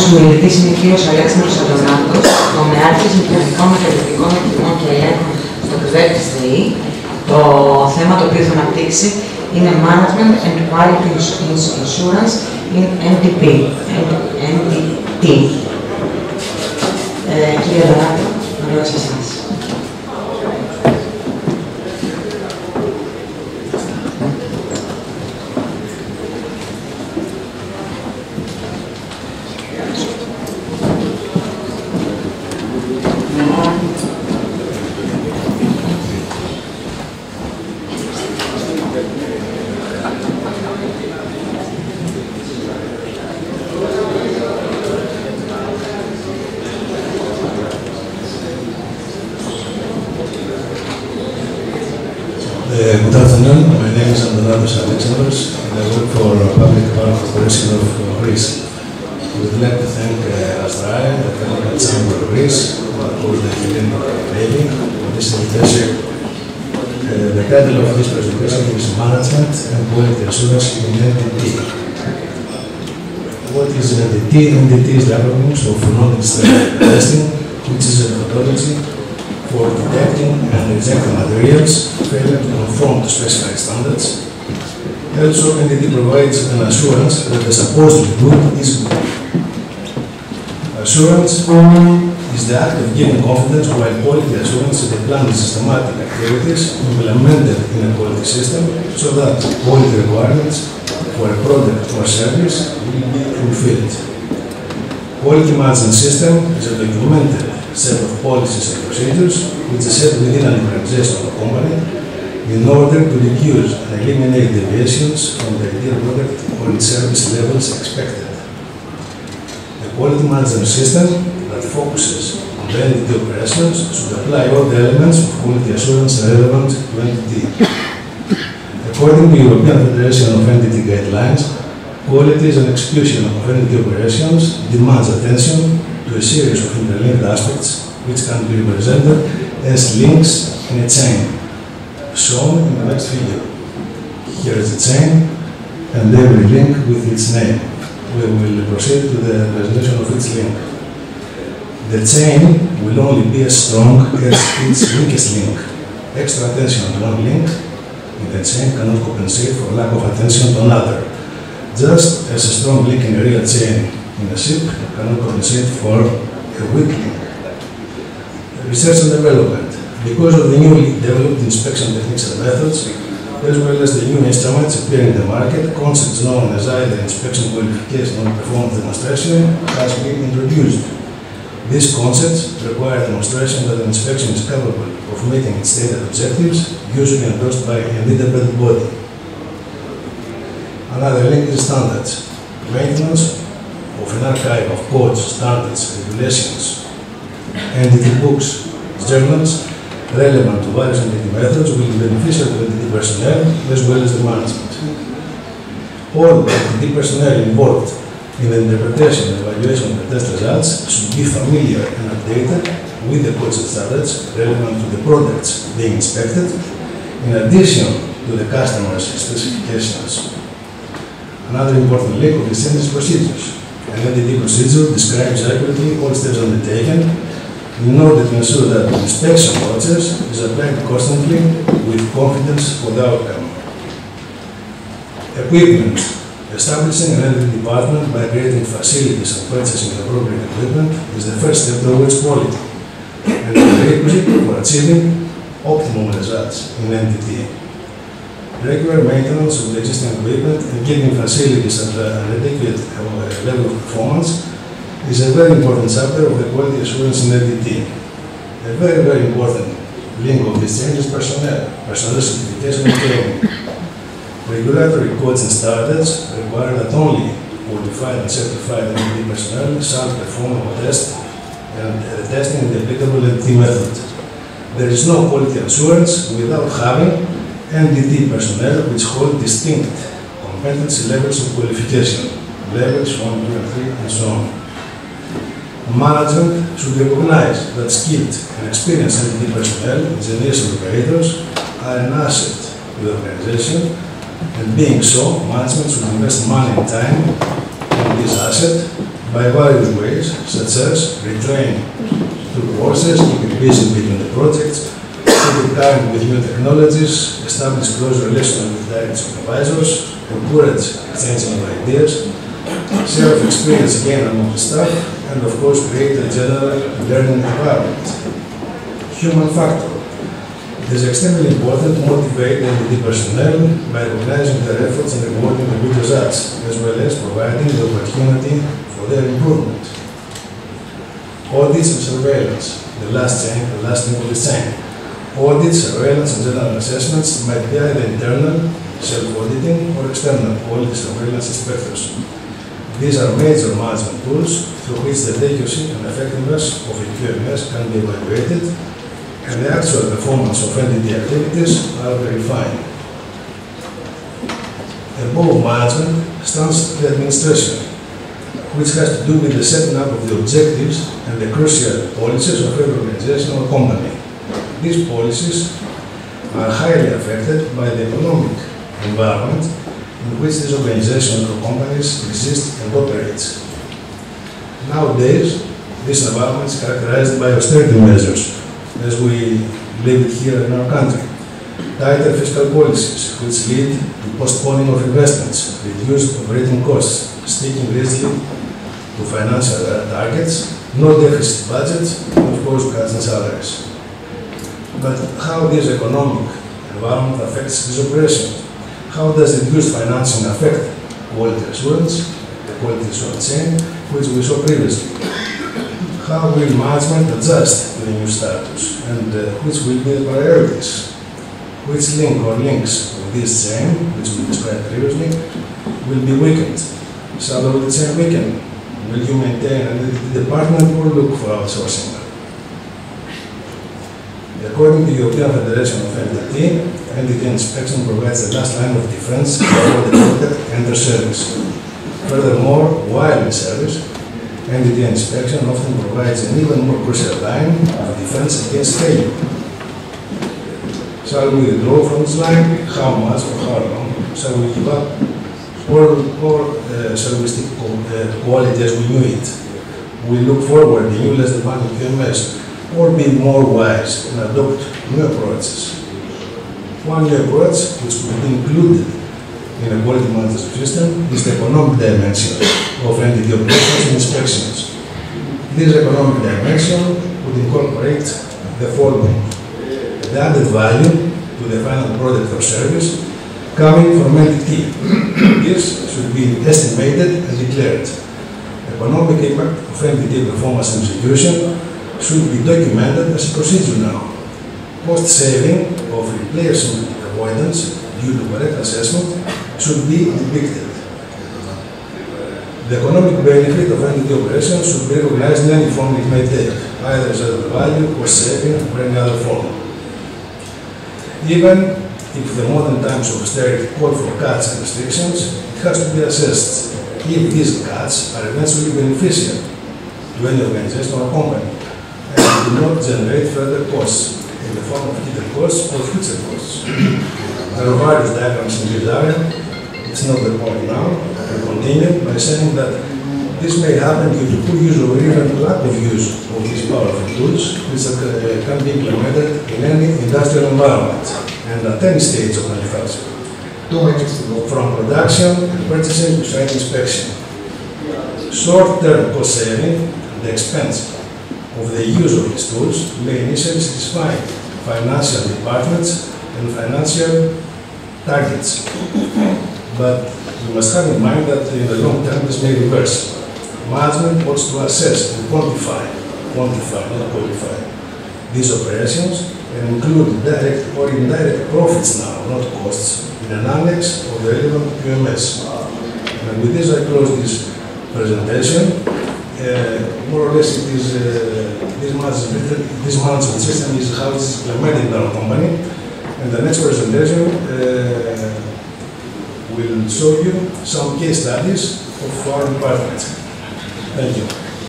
επόμενος ομιλητής είναι ο κύριος Αλexandros Antonatos, τομεάρχης μηχανικών, μεταλλουργικών εκκινών και ελέγχων στο Κβέρτης ΔΕΗ. Το θέμα το οποίο θα αναπτύξει είναι Management and Quality Insurance in NDT. Κύριε Ανtonatos, να λέω σε εσάς. Good afternoon. My name is Antonatos Alexandros, and I work for Public Power Corporation of Greece. We would like to thank Astrai, the Chemical Chamber of Greece, who approved the Hellenic Navy for this invitation. The title of this presentation is Management and Quality Assurance in NDT. What is NDT? NDT is the acronym of Non-Destructive Testing, which is a methodology for detecting and rejecting materials failing to conform to specified standards. Also, NDT provides an assurance that the supposed good is good. Assurance is the act of giving confidence, while quality assurance is the plan of systematic activities implemented in a quality system so that quality requirements for a product or service will be fulfilled. Quality management system is a documented set of policies and procedures which is set within an organization of a company in order to reduce and eliminate deviations from the ideal product or its service levels expected. The quality management system that focuses on the NDT operations should apply all the elements of quality assurance relevant to NDT. According to the European Federation of NDT guidelines, quality and execution of NDT operations demands attention to a series of interlinked aspects which can be represented as links in a chain, shown in the next figure. Here is a chain and every link with its name. We will proceed to the presentation of each link. The chain will only be as strong as its weakest link. Extra attention on one link in the chain cannot compensate for lack of attention on another. Just as a strong link in a real chain in a ship cannot compensate for a weak link. Research and development. Because of the newly developed inspection techniques and methods, as well as the new instruments appearing in the market, concepts known as either inspection qualification or performance demonstration has been introduced. These concepts require demonstration that an inspection is capable of meeting its stated objectives, usually endorsed by an independent body. Another link is standards. Maintenance of an archive of codes, standards, regulations, NDT books, journals, relevant to various NDT methods will be beneficial to NDT personnel as well as the management. All NDT personnel involved in the interpretation and evaluation of the test results should be familiar and updated with the codes and standards relevant to the products being inspected, in addition to the customer's specifications. Another important link of this is procedures. An NDT procedure describes accurately all steps undertaken in order to ensure that the inspection process is applied constantly with confidence for the outcome. Equipment. Establishing an NDT department by creating facilities and purchasing appropriate equipment is the first step towards quality and the prerequisite for achieving optimum results in NDT. Regular maintenance of the existing equipment and keeping facilities at an adequate level of performance is a very important chapter of the quality assurance in NDT. A very important link of this change is personnel certification and training. Regulatory codes and standards require that only qualified and certified NDT personnel shall perform a test and testing the applicable NDT method. There is no quality assurance without having NDT personnel which hold distinct competency levels of qualification, levels 1, 2, and 3, and so on. Management should recognize that skilled and experienced NDT personnel, engineers and operators are an asset to the organization, and being so, management should invest money and time in this asset by various ways, such as retrain through courses, keep busy between the projects, keep current with new technologies, establish close relations with direct supervisors, encourage exchanging of ideas, share of experience again among the staff, and of course create a general learning environment. Human factor. It is extremely important to motivate NTT personnel by recognizing their efforts and rewarding the good results, as well as providing the opportunity for their improvement. Audits and surveillance, the last link of the chain. Audits, surveillance, and general assessments might be either internal, self-auditing, or external quality surveillance inspectors. These are major management tools through which the accuracy and effectiveness of a QMS can be evaluated, and the actual performance of NTT activities are verified. Above management stands the administration, which has to do with the setting up of the objectives and the crucial policies of every organization or company. These policies are highly affected by the economic environment in which these organizations or companies exist and operate. Nowadays, this environment is characterized by austerity measures, as we live it here in our country. Tighter fiscal policies, which lead to postponing of investments, reduced operating costs, sticking rigidly to financial targets, no deficit budgets, and of course cuts in salaries. But how this economic environment affects this operation? How does reduced financing affect quality assurance, the quality assurance chain, which we saw previously? How will management adjust to the new status, and which will be the priorities? Which link or links of this chain, which we described previously, will be weakened? Shall the chain weaken? Will you maintain an NTT department or look for outsourcing? According to the European Federation of NTT, NTT inspection provides the last line of defense before the product enters service. Furthermore, while in service, NTT inspection often provides an even more crucial line of defense against failure. Shall we withdraw from this line? How much or how long? Shall we give up? Or shall we stick to quality as we knew it? We look forward to new less demanding QMS, or be more wise and adopt new approaches. One new approach, which will be included in a quality management system, is the economic dimension of NTT operations and inspections. This economic dimension would incorporate the following: the added value to the final product or service coming from NTT. This should be estimated and declared. Economic impact of NTT performance and execution should be documented as a procedure now. Cost saving of replacement avoidance due to correct assessment should be depicted. The economic benefit of NTT operations should be recognized in any form it may take, either as added value, cost saving, or any other form. Even if the modern times of austerity call for cuts and restrictions, it has to be assessed if these cuts are eventually beneficial to any organization or company, and do not generate further costs in the form of hidden costs or future costs. There are various diagrams in this area. It's not the point now. I continue by saying that this may happen due to poor use or even lack of use of these powerful tools, which can be implemented in any industrial environment and at any stage of manufacturing. 2 minutes to go. From production and purchasing to site inspection. Short-term cost saving at the expense of the use of these tools may initially satisfy financial departments and financial targets. But we must have in mind that in the long term this may reverse. Management wants to assess and quantify, not qualify, these operations and include direct or indirect profits now, not costs, in an annex of the relevant QMS. And with this I close this presentation. More or less it is, this management system is how it is implemented in our company. And the next presentation will show you some case studies of our department. Thank you.